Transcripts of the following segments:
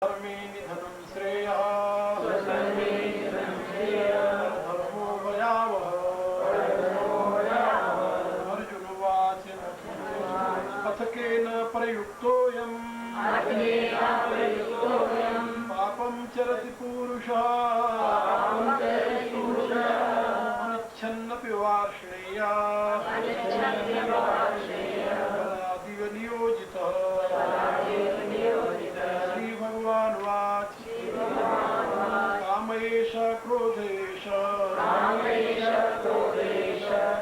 धर्मे निधनं श्रेयः धर्मो भयावः अर्जुनवाच अथ केन प्रयुक्तोऽयम् पापं चरति पुरुषः अनिच्छन्नपि वार्ष्णेय परादिव नियोजितः श्रीभगवानुवाच कामयेष क्रोधेष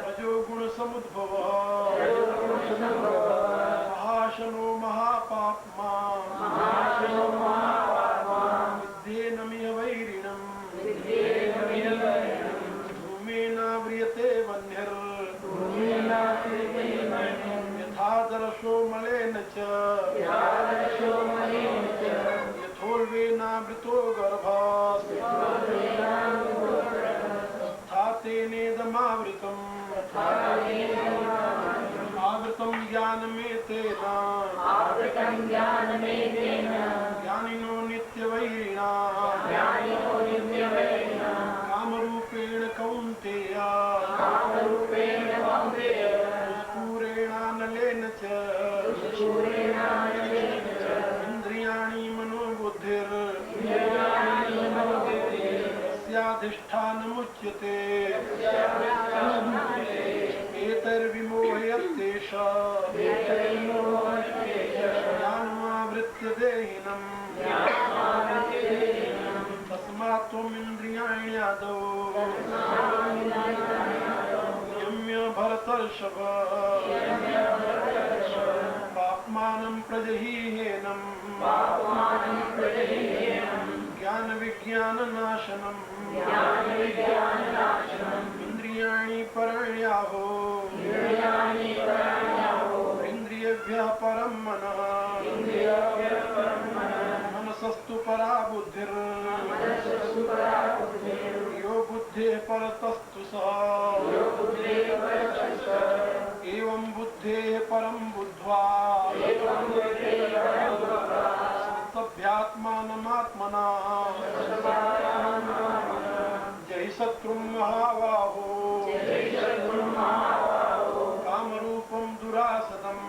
रजोगुणसमुद्भवः महाशनो महापाप्मा विद्येनमिह वैरिणम् धूमेनाव्रियते वह्निर् यथादर्शो मलेन च यथोर्वेनावृतो गर्भात् तथा तेनेदमावृतम् आवृतं ज्ञानमेतेन ज्ञानिनो नित्यवैरिणा कामरूपेण कौन्तेय दुष्पूरेणानलेन च इन्द्रियाणि मनोबुद्धिर्यस्याधिष्ठानमुच्यते एतैर्विमोहयत्येष ज्ञानमावृत्य देहिनम् तस्मात् त्वमिन्द्रियाण्यादौ नियम्य भरतर्षभ पाप्मानं प्रजहीहेनम् ज्ञानविज्ञाननाशनम् इन्द्रियाणि परण्याहो इन्द्रियेभ्यः परं मनः मनसस्तु परा बुद्धिर् यो बुद्धेः परतस्तु सः एवं बुद्धेः परं बुद्ध्वा सत्तभ्यात्मानमात्मना जहि शत्रुं महाबाहो कामरूपं दुरासदम्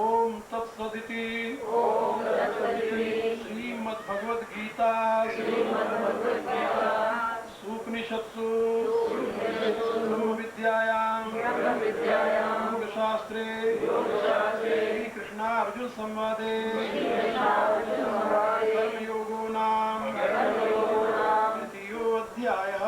ॐ तत्सदिति श्रीमद्भगवद्गीता उपनिषत्सु ब्रह्मविद्यायां योगशास्त्रे श्रीकृष्णार्जुन संवादे कर्मयोगो नाम तृतीयोऽध्यायः।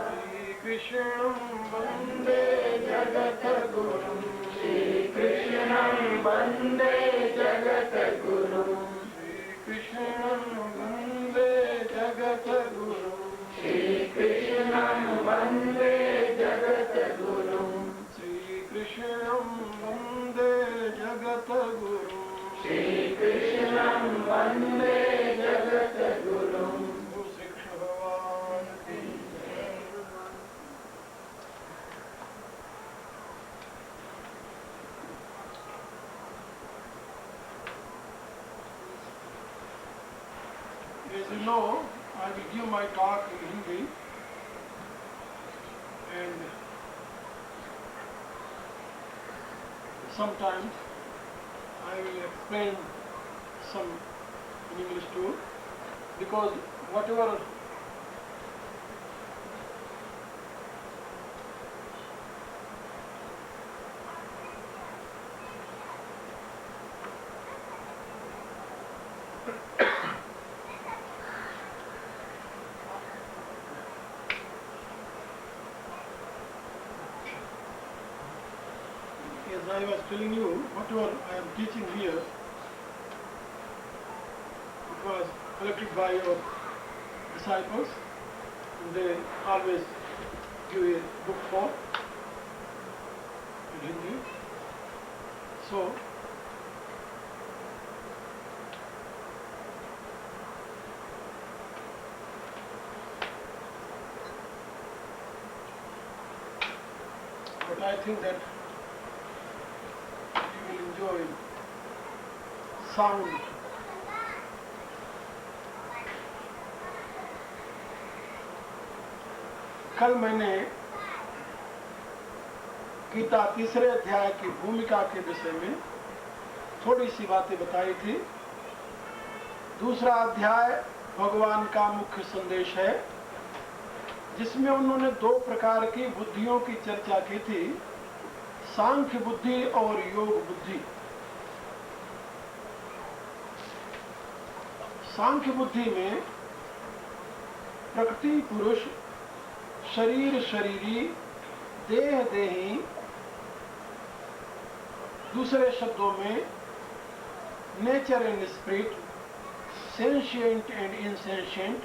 श्रीकृष्णं वन्दे जगद्गुरुं श्रीकृष्णं वन्दे जगद्गुरुं श्रीकृष्णं वन्दे जगद्गुरुं श्रीकृष्णं वन्दे जगद्गुरुं श्रीकृष्णं वन्दे जगद्गुरुं श्रीकृष्णं वन्दे जगद्गुरुं। श्री कृष्ण भगवान की As you know, I will give my talk in Hindi, and sometimes I will explain some in English too, because whatever as I was telling you, whatever I am teaching here, it was collected by your disciples, and they always give a book for in Hindi. So, but I think that you will enjoy sound. कल मैंने गीता तीसरे अध्याय की भूमिका के विषय में थोड़ी सी बातें बताई थी। दूसरा अध्याय भगवान का मुख्य संदेश है, जिसमें उन्होंने दो प्रकार की बुद्धियों की चर्चा की थी, सांख्य बुद्धि और योग बुद्धि। सांख्य बुद्धि में प्रकृति पुरुष, शरीर शरीरी, देह देही, दूसरे शब्दों में nature and spirit, sentient and insentient,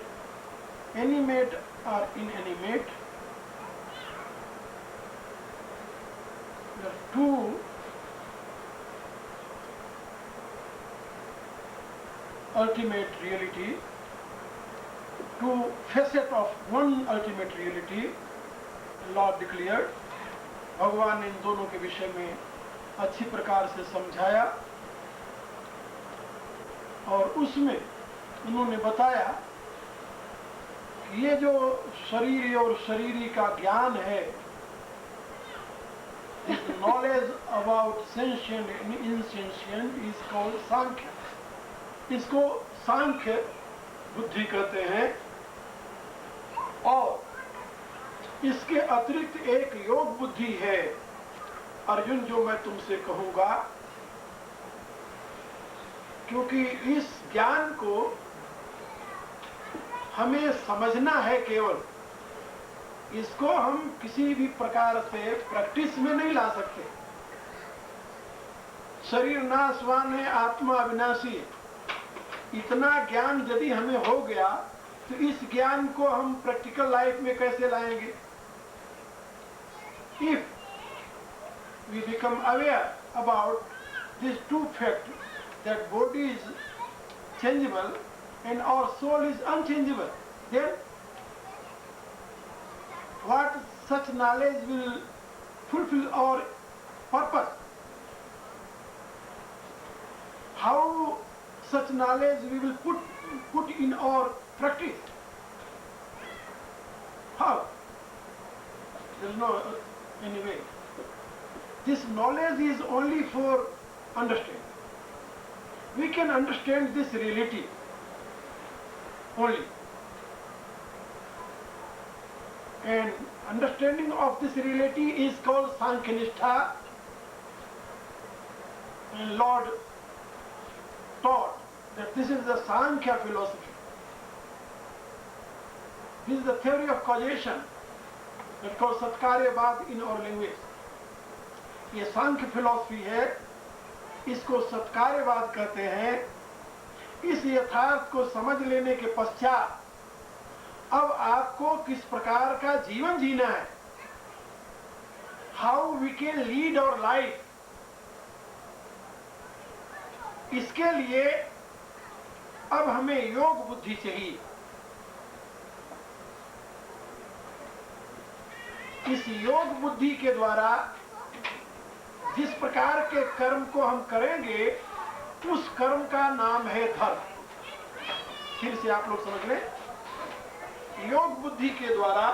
animate और inanimate, the two ultimate reality, two facets of one ultimate reality, Lord declared. भगवान ने इन दोनों के विषय में अच्छी प्रकार से समझाया और उसमें उन्होंने बताया कि ये जो शरीर और शरीरी का ज्ञान है, this knowledge about sentient and insentient is called सांख्य। इसको सांख्य बुद्धि कहते हैं। और इसके अतिरिक्त एक योग बुद्धि है, अर्जुन, जो मैं तुमसे कहूंगा, क्योंकि इस ज्ञान को हमें समझना है केवल, इसको हम किसी भी प्रकार से प्रैक्टिस में नहीं ला सकते। शरीर नाशवान है, आत्मा अविनाशी है, इतना ज्ञान यदि हमें हो गया तो इस ज्ञान को हम प्रैक्टिकल लाइफ में कैसे लाएंगे? If we become aware about these two facts, that body is changeable and our soul is unchangeable, then what such knowledge will fulfill our purpose? How such knowledge we will put in our practice? How? There is no any way. This knowledge is only for understanding. We can understand this reality only. And understanding of this reality is called Sankhyanistha. And Lord taught that this is the Sankhya philosophy. This is the theory of causation, that's called Satkaryavad in our language. ये सांख्य philosophy है, इसको सत्कार्यवाद कहते हैं। इस यथार्थ को समझ लेने के पश्चात अब आपको किस प्रकार का जीवन जीना है, how we can lead our life, इसके लिए अब हमें योग बुद्धि चाहिए। इस योग बुद्धि के द्वारा जिस प्रकार के कर्म को हम करेंगे, उस कर्म का नाम है धर्म। फिर से आप लोग समझ लें, योग बुद्धि के द्वारा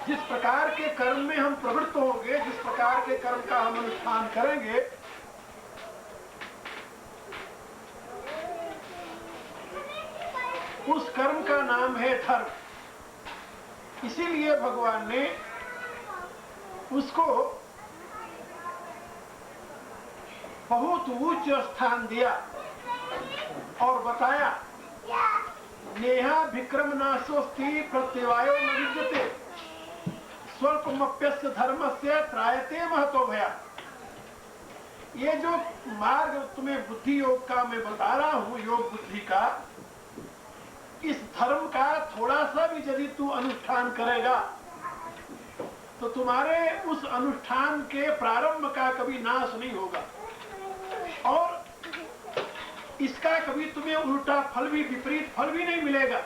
जिस प्रकार के कर्म में हम प्रवृत्त होंगे, जिस प्रकार के कर्म का हम अनुष्ठान करेंगे, उस कर्म का नाम है धर्म। इसीलिए भगवान ने उसको बहुत उच्च स्थान दिया और बताया, नेहा विक्रम नाशोस्ति प्रत्यवायो न विद्यते स्वल्पमप्यस्य धर्मस्य त्रायते महतो भया। ये जो मार्ग तुम्हें बुद्धि योग का मैं बता रहा हूं, योग बुद्धि का, इस धर्म का थोड़ा सा भी यदि तू अनुष्ठान करेगा तो तुम्हारे उस अनुष्ठान के प्रारंभ का कभी नाश नहीं होगा और इसका कभी तुम्हें उल्टा फल भी, विपरीत फल भी नहीं मिलेगा।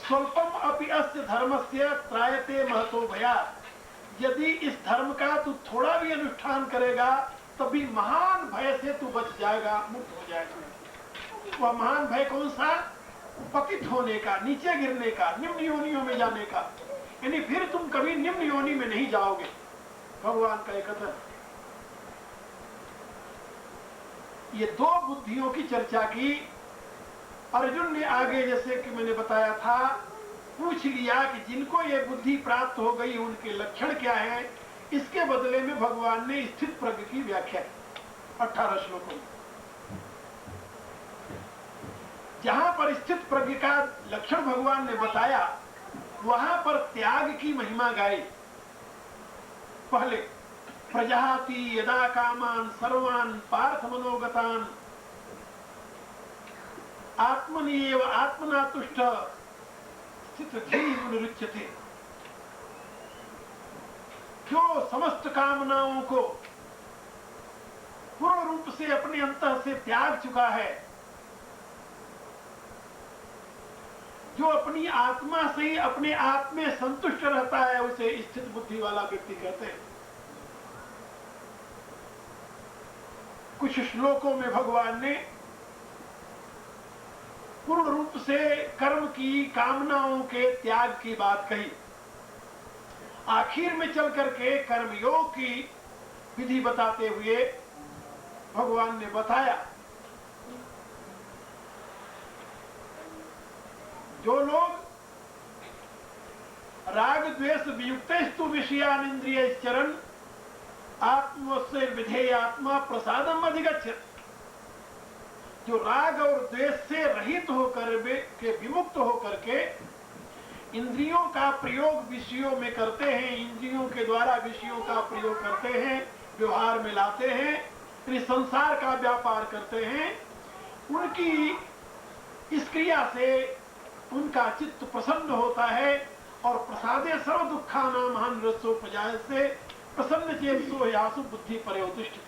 स्वल्पम अपि अस्य धर्मस्य त्रायते महतो भया। यदि इस धर्म का तू थोड़ा भी अनुष्ठान करेगा तभी महान भय से तू बच जाएगा, मुक्त हो जाएगा। वह महान भय कौन सा? पतित होने का, नीचे गिरने का, निम्न योनियों में जाने का। यानी फिर तुम कभी निम्न योनि में नहीं जाओगे, भगवान का एक कथन। ये दो बुद्धियों की चर्चा की। अर्जुन ने आगे, जैसे कि मैंने बताया था, पूछ लिया कि जिनको ये बुद्धि प्राप्त हो गई उनके लक्षण क्या है। इसके बदले में भगवान ने स्थित प्रज्ञ की व्याख्या की 18 श्लोकों में। जहां पर स्थित प्रज्ञ का लक्षण भगवान ने बताया, वहां पर त्याग की महिमा गाई। पहले प्रजाति यदा कामान सर्वान पार्थ मनोगतान आत्मनिएव आत्मना तुष्ट स्थित धीरुच्यते। जो समस्त कामनाओं को पूर्ण रूप से अपने अंतर से त्याग चुका है, जो अपनी आत्मा से ही अपने आप में संतुष्ट रहता है, उसे स्थित बुद्धि वाला व्यक्ति कहते हैं। कुछ श्लोकों में भगवान ने पूर्ण रूप से कर्म की, कामनाओं के त्याग की बात कही। आखिर में चल करके कर्मयोग की विधि बताते हुए भगवान ने बताया, जो लोग राग द्वेष वियुक्तस्तु विषयान इंद्रियश्चरन् आत्मस्य विधेय आत्मा प्रसादम अधिगच्छति। जो राग और द्वेष से रहित होकर के, विमुक्त होकर के इंद्रियों का प्रयोग विषयों में करते हैं, इंद्रियों के द्वारा विषयों का प्रयोग करते हैं, व्यवहार में लाते हैं, फिर संसार का व्यापार करते हैं, उनकी इस क्रिया से उनका चित्त प्रसन्न होता है। और प्रसादे सर्व दुखानां महान रसोपजाय से प्रसन्न चेतसो यासु बुद्धि पर्योतिष्ठित।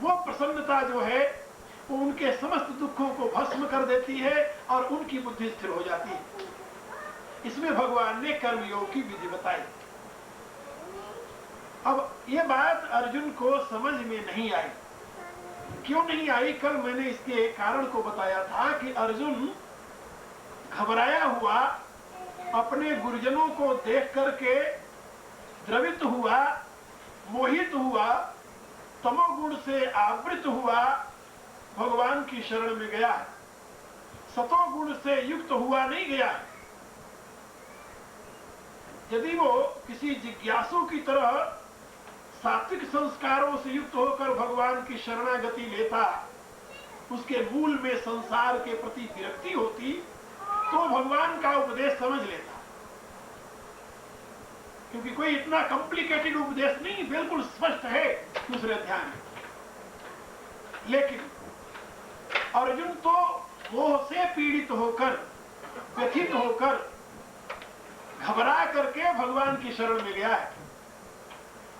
वो प्रसन्नता जो है वो उनके समस्त दुखों को भस्म कर देती है और उनकी बुद्धि स्थिर हो जाती है। इसमें भगवान ने कर्मयोग की विधि बताई। अब ये बात अर्जुन को समझ में नहीं आई। क्यों नहीं आई? कल मैंने इसके कारण को बताया था कि अर्जुन घबराया हुआ, अपने गुरुजनों को देख करके द्रवित हुआ, मोहित हुआ, तमोगुण से आवृत हुआ, भगवान की शरण में गया। सतोगुण से युक्त हुआ नहीं गया। यदि वो किसी जिज्ञासु की तरह सात्विक संस्कारों से युक्त होकर भगवान की शरणागति लेता, उसके मूल में संसार के प्रति विरक्ति होती, तो भगवान का उपदेश समझ लेता। क्योंकि कोई इतना कॉम्प्लिकेटेड उपदेश नहीं, बिल्कुल स्पष्ट है दूसरे अध्याय में। लेकिन अर्जुन तो मोह से पीड़ित होकर, व्यथित होकर, घबरा करके भगवान की शरण में गया है।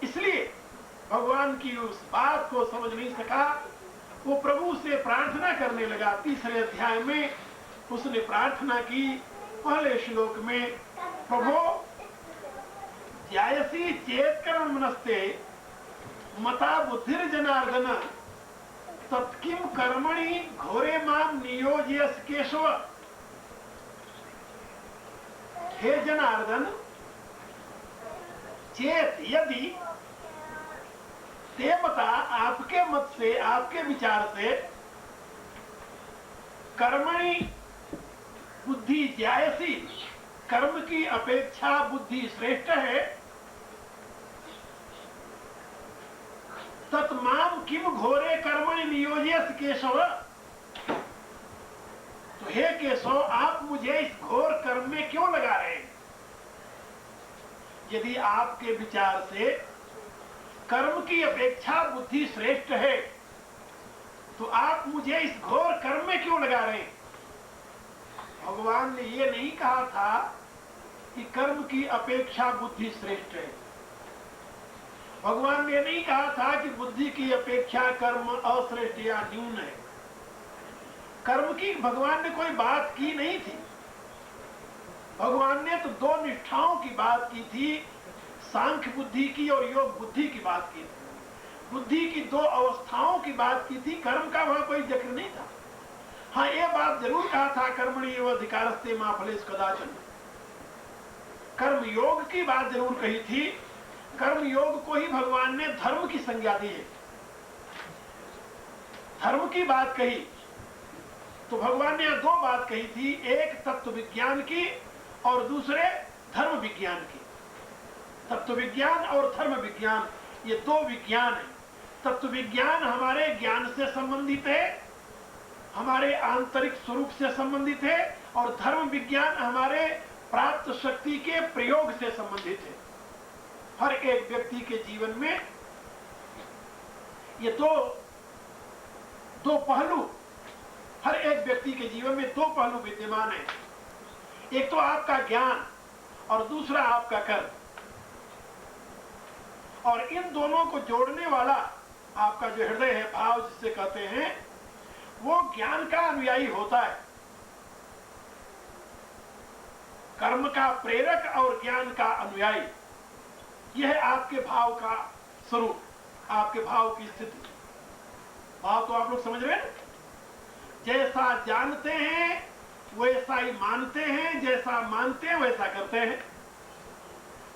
इसलिए भगवान की उस बात को समझ नहीं सका। वो प्रभु से प्रार्थना करने लगा। तीसरे अध्याय में उसने प्रार्थना की पहले श्लोक में, प्रभो ध्यायसी चेत कर्म मनस्ते मता बुद्धिर जनार्दन तत्किम कर्मणि घोरे माम नियोजयस केशव। हे जनार्दन, चेत यदि ते मता, आपके मत से, आपके विचार से, कर्मणि बुद्धि ज्यायसी, कर्म की अपेक्षा बुद्धि श्रेष्ठ है, तत्माम किम घोरे कर्मणि नियोजयस केशव। तो हे केशव, आप मुझे इस घोर कर्म में क्यों लगा रहे हैं? यदि आपके विचार से कर्म की अपेक्षा बुद्धि श्रेष्ठ है, तो आप मुझे इस घोर कर्म में क्यों लगा रहे हैं? भगवान ने ये नहीं कहा था कि कर्म की अपेक्षा बुद्धि श्रेष्ठ है। भगवान ने ये नहीं कहा था कि बुद्धि की अपेक्षा कर्म अश्रेष्ठ या न्यून है। कर्म की भगवान ने कोई बात की नहीं थी। भगवान ने तो दो निष्ठाओं की बात की थी, सांख्य बुद्धि की और योग बुद्धि की बात की थी। बुद्धि की दो अवस्थाओं की बात की थी, कर्म का वहां कोई जिक्र नहीं था। हाँ, ये बात जरूर कहा था, कर्मणि एव अधिकारस्ते मा फलेषु कदाचन। कर्म योग की बात जरूर कही थी। कर्म योग को ही भगवान ने धर्म की संज्ञा दी है। धर्म की बात कही तो भगवान ने दो बात कही थी, एक तत्व विज्ञान की और दूसरे धर्म विज्ञान की। तत्व विज्ञान और धर्म विज्ञान, ये दो विज्ञान है। तत्व विज्ञान हमारे ज्ञान से संबंधित है, हमारे आंतरिक स्वरूप से संबंधित है, और धर्म विज्ञान हमारे प्राप्त शक्ति के प्रयोग से संबंधित है। हर एक व्यक्ति के जीवन में ये दो पहलू, हर एक व्यक्ति के जीवन में दो पहलू विद्यमान है। एक तो आपका ज्ञान और दूसरा आपका कर्म, और इन दोनों को जोड़ने वाला आपका जो हृदय है, भाव जिसे कहते हैं, वो ज्ञान का अनुयायी होता है। कर्म का प्रेरक और ज्ञान का अनुयायी, यह है आपके भाव का स्वरूप, आपके भाव की स्थिति। भाव तो आप लोग समझ रहे हैं, जैसा जानते हैं वैसा ही मानते हैं, जैसा मानते हैं वैसा करते हैं।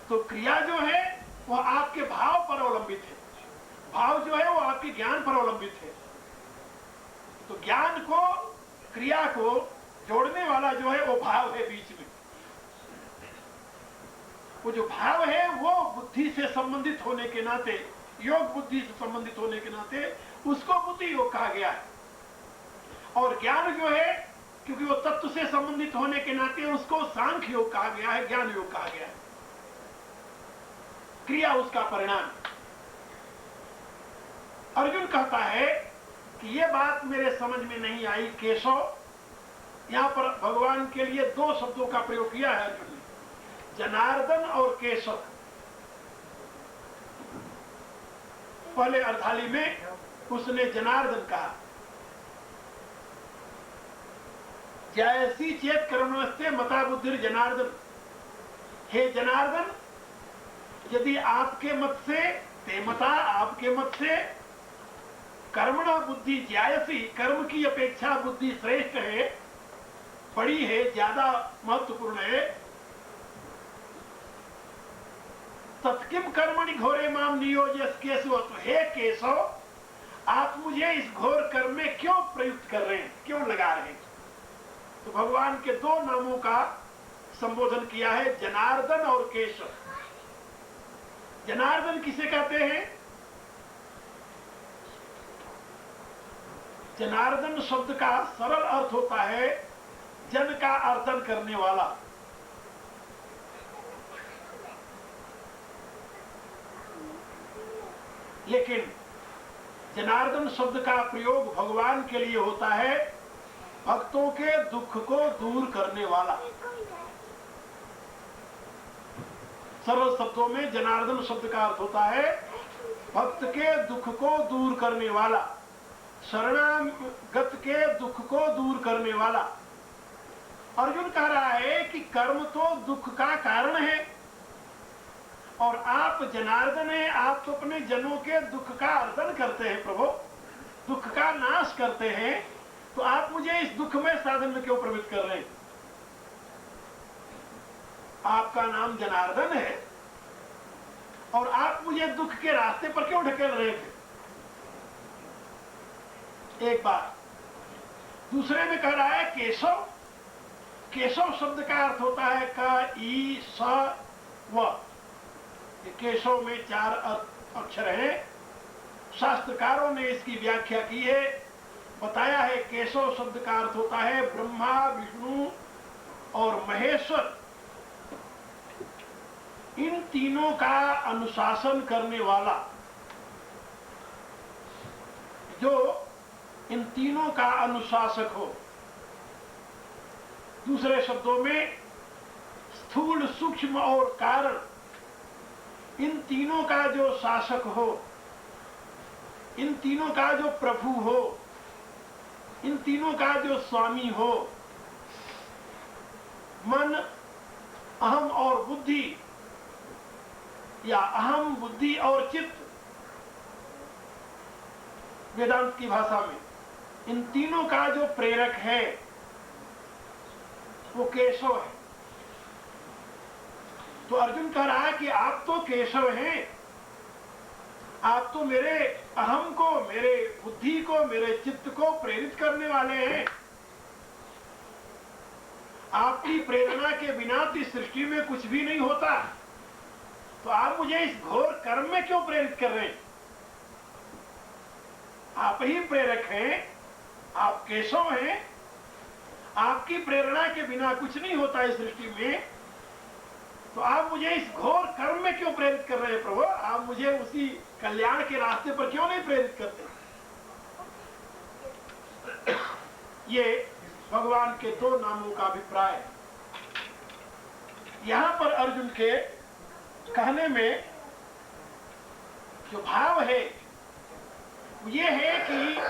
तो क्रिया जो है वह आपके भाव पर अवलंबित है, भाव जो है वो आपके ज्ञान पर अवलंबित है। तो ज्ञान को, क्रिया को जोड़ने वाला जो है वो भाव है बीच में। वो जो भाव है वो बुद्धि से संबंधित होने के नाते, योग बुद्धि से संबंधित होने के नाते उसको बुद्धि योग कहा गया है। और ज्ञान जो है, क्योंकि वो तत्व से संबंधित होने के नाते उसको सांख्य योग कहा गया है, ज्ञान योग कहा गया है। क्रिया उसका परिणाम। अर्जुन कहता है कि ये बात मेरे समझ में नहीं आई केशव। यहां पर भगवान के लिए दो शब्दों का प्रयोग किया है अर्जुन ने, जनार्दन और केशव। पहले अर्धाली में उसने जनार्दन कहा, जैसी चेत कर्मणस्ते मता बुद्धि जनार्दन। हे जनार्दन, यदि आपके मत से, ते मता आपके मत से, कर्मणा बुद्धि ज्यायसी, कर्म की अपेक्षा बुद्धि श्रेष्ठ है, बड़ी है, ज्यादा महत्वपूर्ण है, तत्किम कर्मणि घोरे माम नियोजस केशव। तो हे केशव, आप मुझे इस घोर कर्म में क्यों प्रयुक्त कर रहे हैं, क्यों लगा रहे हैं? तो भगवान के दो नामों का संबोधन किया है, जनार्दन और केशव। जनार्दन किसे कहते हैं? जनार्दन शब्द का सरल अर्थ होता है जन का अर्दन करने वाला। लेकिन जनार्दन शब्द का प्रयोग भगवान के लिए होता है भक्तों के दुख को दूर करने वाला। सरल शब्दों में जनार्दन शब्द का अर्थ होता है भक्त के दुख को दूर करने वाला, शरणागत के दुख को दूर करने वाला। अर्जुन कह रहा है कि कर्म तो दुख का कारण है और आप जनार्दन हैं, आप तो अपने जनों के दुख का अर्दन करते हैं प्रभु, दुख का नाश करते हैं, तो आप मुझे इस दुख में साधन में क्यों प्रवृत्त कर रहे हैं? आपका नाम जनार्दन है और आप मुझे दुख के रास्ते पर क्यों ढकेल रहे थे? एक बात। दूसरे में कह रहा है केशव। केशव शब्द का अर्थ होता है क, ई, स, व। केशव में 4 अक्षर हैं। शास्त्रकारों ने इसकी व्याख्या की है, बताया है केशव शब्द का अर्थ होता है ब्रह्मा, विष्णु और महेश्वर, इन तीनों का अनुशासन करने वाला, जो इन तीनों का अनुशासक हो। दूसरे शब्दों में स्थूल, सूक्ष्म और कारण, इन तीनों का जो शासक हो, इन तीनों का जो प्रभु हो, इन तीनों का जो स्वामी हो। मन, अहम और बुद्धि, या अहम, बुद्धि और चित्त, वेदांत की भाषा में। इन तीनों का जो प्रेरक है वो केशव है। तो अर्जुन कह रहा है कि आप तो केशव हैं, आप तो मेरे अहम को, मेरे बुद्धि को, मेरे चित्त को प्रेरित करने वाले हैं। आपकी प्रेरणा के बिना तो इस सृष्टि में कुछ भी नहीं होता, तो आप मुझे इस घोर कर्म में क्यों प्रेरित कर रहे हैं? आप ही प्रेरक हैं, आप केशव हैं, आपकी प्रेरणा के बिना कुछ नहीं होता इस सृष्टि में, तो आप मुझे इस घोर कर्म में क्यों प्रेरित कर रहे हैं प्रभु? आप मुझे उसी कल्याण के रास्ते पर क्यों नहीं प्रेरित करते? ये भगवान के दो नामों का अभिप्राय है। यहां पर अर्जुन के कहने में जो भाव है ये है कि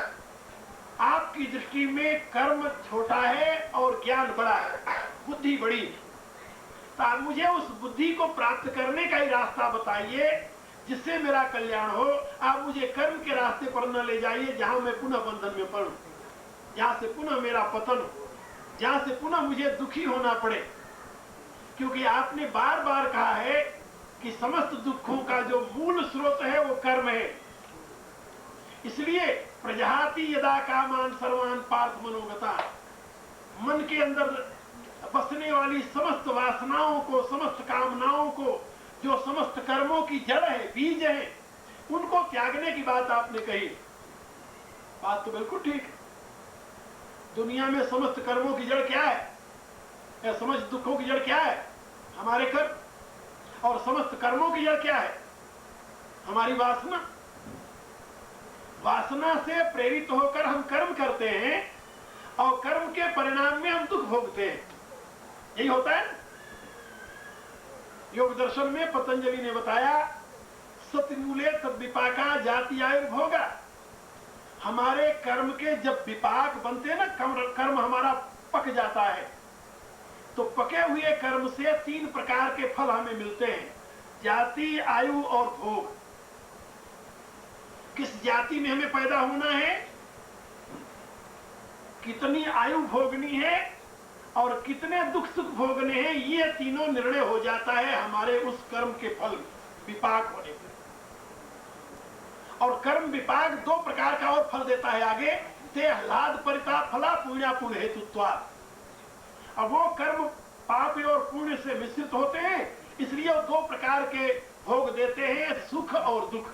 आपकी दृष्टि में कर्म छोटा है और ज्ञान बड़ा है, बुद्धि बड़ी है। तो आप मुझे उस बुद्धि को प्राप्त करने का ही रास्ता बताइए जिससे मेरा कल्याण हो। आप मुझे कर्म के रास्ते पर न ले जाइए जहां मैं पुनः बंधन में पड़ूं, जहां से पुनः मेरा पतन हो, जहां से पुनः मुझे दुखी होना पड़े। क्योंकि आपने बार बार कहा है कि समस्त दुखों का जो मूल स्रोत है वो कर्म है। इसलिए प्रजाति यदा कामान सर्वान पार्थ मनोगता, मन के अंदर बसने वाली समस्त वासनाओं को, समस्त कामनाओं को, जो समस्त कर्मों की जड़ है, बीज है, उनको त्यागने की बात आपने कही। बात तो बिल्कुल ठीक है। दुनिया में समस्त कर्मों की जड़ क्या है? या समस्त दुखों की जड़ क्या है? हमारे कर्म। और समस्त कर्मों की जड़ क्या है? हमारी वासना। वासना से प्रेरित होकर हम कर्म करते हैं और कर्म के परिणाम में हम दुख भोगते हैं। यही होता है। योग दर्शन में पतंजलि ने बताया, सतिमूले तद विपाका जाति आयुर्भोगा। हमारे कर्म के जब विपाक बनते हैं ना, कर्म हमारा पक जाता है, तो पके हुए कर्म से 3 प्रकार के फल हमें मिलते हैं, जाति, आयु और भोग। किस जाति में हमें पैदा होना है, कितनी आयु भोगनी है और कितने दुख सुख भोगने हैं, ये तीनों निर्णय हो जाता है हमारे उस कर्म के फल विपाक होने पर। और कर्म विपाक 2 प्रकार का और फल देता है आगे, ते ह्लाद परिताप फला पुण्या पुण्य हेतुत्वात्। अब वो कर्म पाप और पुण्य से मिश्रित होते हैं, इसलिए वो 2 प्रकार के भोग देते हैं, सुख और दुख।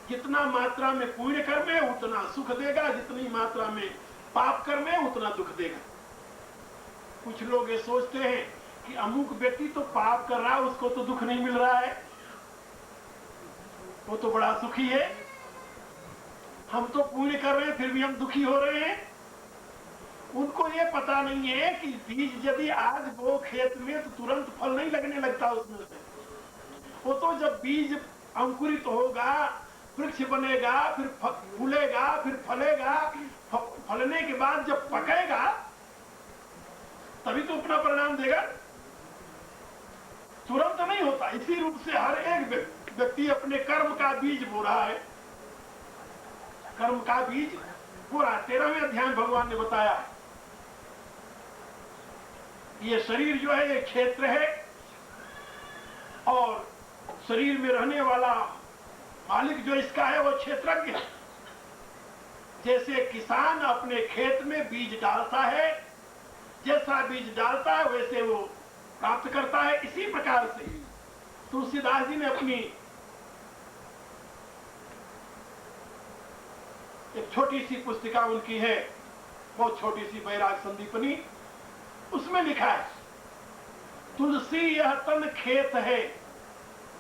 जितना मात्रा में पुण्य कर्म है उतना सुख देगा, जितनी मात्रा में पाप कर्म है उतना दुख देगा। कुछ लोग ये सोचते हैं कि अमुक व्यक्ति तो पाप कर रहा है, उसको तो दुख नहीं मिल रहा है, वो तो बड़ा सुखी है। हम तो पुण्य कर रहे हैं फिर भी हम दुखी हो रहे हैं। उनको ये पता नहीं है कि बीज यदि आज वो खेत में तो तुरंत फल नहीं लगने लगता उसमें से। वो तो जब बीज अंकुरित होगा, वृक्ष बनेगा, फिर फूलेगा, फिर फलेगा, फलने के बाद जब पकेगा तभी तो अपना परिणाम देगा। तुरंत नहीं होता। इसी रूप से हर एक व्यक्ति अपने कर्म का बीज बो रहा है, कर्म का बीज बो रहा है। 13वें अध्याय भगवान ने बताया है, ये शरीर जो है ये क्षेत्र है और शरीर में रहने वाला मालिक जो इसका है वो क्षेत्रज्ञ है। जैसे किसान अपने खेत में बीज डालता है, जैसा बीज डालता है वैसे वो प्राप्त करता है। इसी प्रकार से तुलसीदास जी ने अपनी एक छोटी सी पुस्तिका उनकी है, बहुत छोटी सी, बैराग संदीपनी, उसमें लिखा है, तुलसी यह तन खेत है,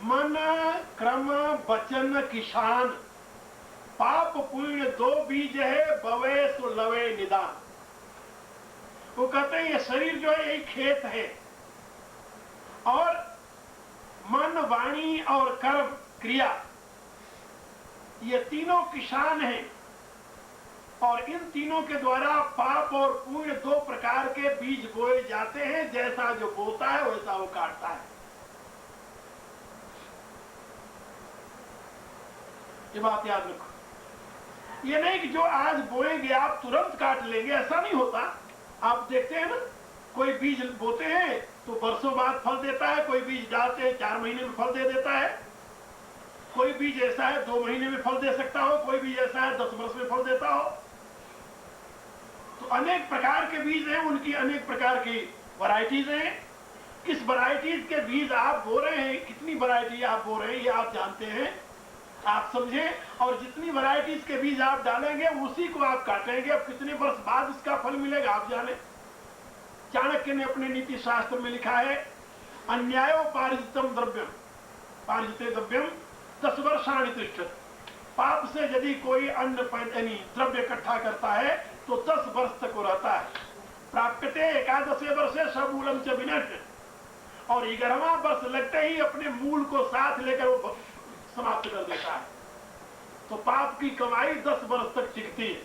मन क्रम वचन किसान, पाप पुण्य 2 बीज है, बवे सो लवे निदान। वो कहते हैं ये शरीर जो है यही खेत है और मन, वाणी और कर्म क्रिया ये तीनों किसान हैं और इन तीनों के द्वारा पाप और पुण्य 2 प्रकार के बीज बोए जाते हैं। जैसा जो बोता है वैसा वो काटता है। ये बात याद रखो। ये नहीं कि जो आज बोएंगे आप तुरंत काट लेंगे, ऐसा नहीं होता। आप देखते हैं ना, कोई बीज बोते हैं तो बरसों बाद फल देता है, कोई बीज डालते हैं 4 महीने में फल दे देता है, कोई बीज ऐसा है 2 महीने में फल दे सकता हो, कोई बीज ऐसा है 10 वर्ष में फल देता हो। तो अनेक प्रकार के बीज हैं, उनकी अनेक प्रकार की वैरायटीज हैं। किस वैरायटीज के बीज आप बो रहे हैं, कितनी वैरायटी आप बो रहे हैं, ये आप जानते हैं, आप समझें। और जितनी वैरायटीज के बीज आप डालेंगे उसी को आप काटेंगे। अब कितने वर्ष बाद इसका फल मिलेगा आप जाने। चाणक्य ने अपने नीति शास्त्र में लिखा है, अन्यायो पारिजितम द्रव्यम, पारिजिते द्रव्यम 10 वर्षाणि तिष्ठति। पाप से यदि कोई अन्न द्रव्य इकट्ठा करता है तो 10 वर्ष तक वो रहता है। प्राप्यते 11 वर्षे समूलम च विनश्यति, और 11वां वर्ष लगते ही अपने मूल को साथ लेकर वो समाप्त कर देता है। तो पाप की कमाई 10 वर्ष तक टिकती है।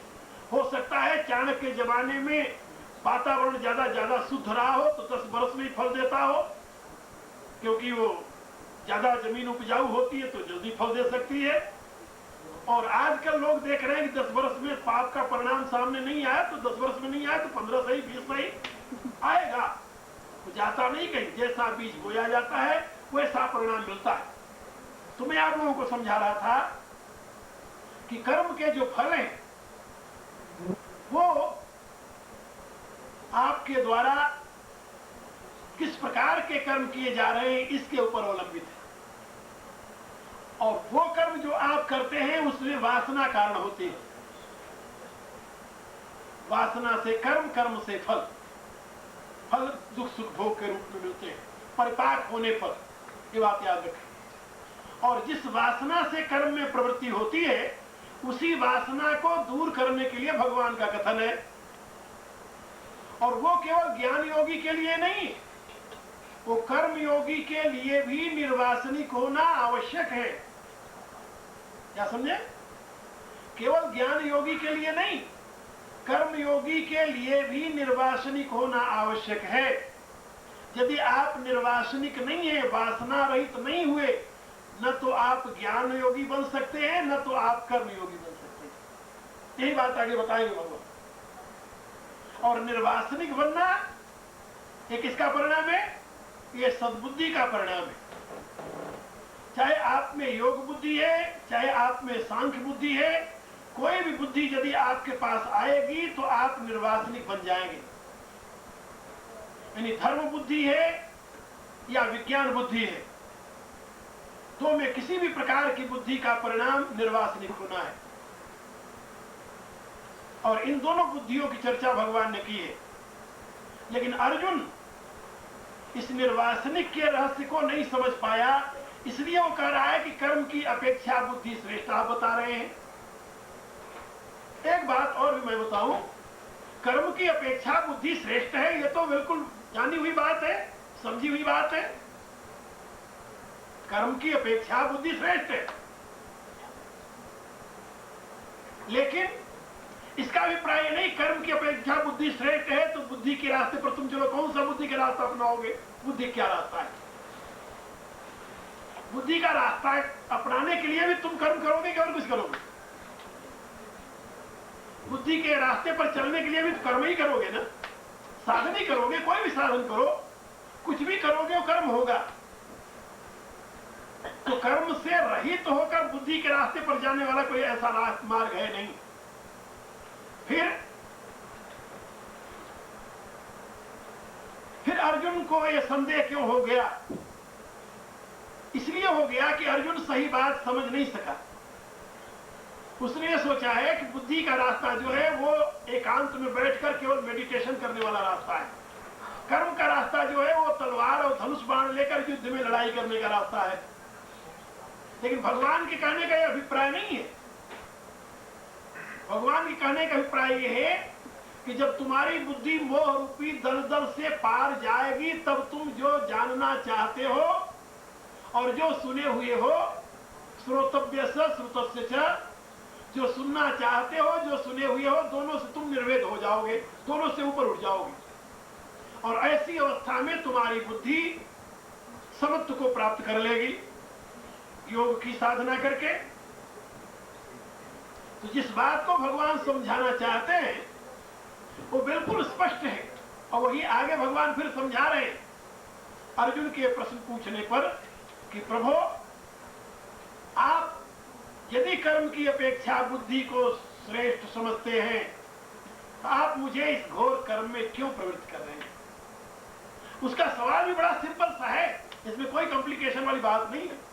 हो सकता है चाणक्य के जमाने में वातावरण ज्यादा शुद्ध रहा हो तो 10 वर्ष में ही फल देता हो, क्योंकि वो ज्यादा जमीन उपजाऊ होती है तो जल्दी फल दे सकती है। और आजकल लोग देख रहे हैं कि 10 वर्ष में पाप का परिणाम सामने नहीं आया तो 10 वर्ष में नहीं आया तो 15 सही 20 सही आएगा। तो जाता नहीं कहीं, जैसा बीज बोया जाता है वैसा परिणाम मिलता है। तो मैं आप लोगों को समझा रहा था कि कर्म के जो फल हैं वो आपके द्वारा किस प्रकार के कर्म किए जा रहे हैं इसके ऊपर अवलंबित है। और वो कर्म जो आप करते हैं उसमें वासना कारण होती है। वासना से कर्म, कर्म से फल, फल दुख सुख भोग के रूप में मिलते हैं परिपाक होने पर, ये बात याद रखें। और जिस वासना से कर्म में प्रवृत्ति होती है उसी वासना को दूर करने के लिए भगवान का कथन है। और वो केवल ज्ञान योगी के लिए नहीं, वो कर्म योगी के लिए भी निर्वासनिक होना आवश्यक है। क्या समझे? केवल ज्ञान योगी के लिए नहीं, कर्म योगी के लिए भी निर्वासनिक होना आवश्यक है। यदि आप निर्वासनिक नहीं है, वासना रहित नहीं हुए, न तो आप ज्ञान योगी बन सकते हैं, न तो आप कर्म योगी बन सकते हैं। यही बात आगे बताएंगे भगवान। और निर्वासनिक बनना ये किसका परिणाम है? ये सद्बुद्धि का परिणाम है। चाहे आप में योग बुद्धि है, चाहे आप में सांख्य बुद्धि है, कोई भी बुद्धि यदि आपके पास आएगी तो आप निर्वासनिक बन जाएंगे। यानी धर्म बुद्धि है या विज्ञान बुद्धि है, तो में किसी भी प्रकार की बुद्धि का परिणाम निर्वासनिक होना है। और इन दोनों बुद्धियों की चर्चा भगवान ने की है। लेकिन अर्जुन इस निर्वासनिक के रहस्य को नहीं समझ पाया, इसलिए वो कह रहा है कि कर्म की अपेक्षा बुद्धि श्रेष्ठ। आप बता रहे हैं। एक बात और भी मैं बताऊं, कर्म की अपेक्षा बुद्धि श्रेष्ठ है, ये तो बिल्कुल जानी हुई बात है, समझी हुई बात है। कर्म की अपेक्षा बुद्धि श्रेष्ठ है। लेकिन इसका अभिप्राय नहीं कर्म की अपेक्षा बुद्धि श्रेष्ठ है तो बुद्धि के रास्ते पर तुम चलो। कौन सा बुद्धि का रास्ता अपनाओगे? बुद्धि क्या रास्ता है? बुद्धि का रास्ता अपनाने के लिए भी तुम कर्म करोगे कि और कुछ करोगे? बुद्धि के रास्ते पर चलने के लिए भी तो कर्म ही करोगे ना, साधन ही करोगे। कोई भी साधन करो, कुछ भी करोगे वो कर्म होगा। तो कर्म से रहित होकर बुद्धि के रास्ते पर जाने वाला कोई ऐसा मार्ग है नहीं। फिर अर्जुन को यह संदेह क्यों हो गया? इसलिए हो गया कि अर्जुन सही बात समझ नहीं सका। उसने ये सोचा है कि बुद्धि का रास्ता जो है वो एकांत में बैठकर केवल मेडिटेशन करने वाला रास्ता है। कर्म का रास्ता जो है वो तलवार और धनुष बाण लेकर युद्ध में लड़ाई करने का रास्ता है। लेकिन भगवान के कहने का यह अभिप्राय नहीं है। भगवान के कहने का अभिप्राय यह है कि जब तुम्हारी बुद्धि मोह रूपी दलदल से पार जाएगी तब तुम जो जानना चाहते हो और जो सुने हुए हो, श्रोतव्य से श्रुतस्य च, जो सुनना चाहते हो, जो सुने हुए हो, दोनों से तुम निर्वेद हो जाओगे, दोनों से ऊपर उठ जाओगे। और ऐसी अवस्था में तुम्हारी बुद्धि समत्व को प्राप्त कर लेगी योग की साधना करके। तो जिस बात को भगवान समझाना चाहते हैं वो बिल्कुल स्पष्ट है, और वही आगे भगवान फिर समझा रहे हैं अर्जुन के प्रश्न पूछने पर कि प्रभु, आप यदि कर्म की अपेक्षा बुद्धि को श्रेष्ठ समझते हैं तो आप मुझे इस घोर कर्म में क्यों प्रवृत्त कर रहे हैं? उसका सवाल भी बड़ा सिंपल सा है, इसमें कोई कॉम्प्लिकेशन वाली बात नहीं है।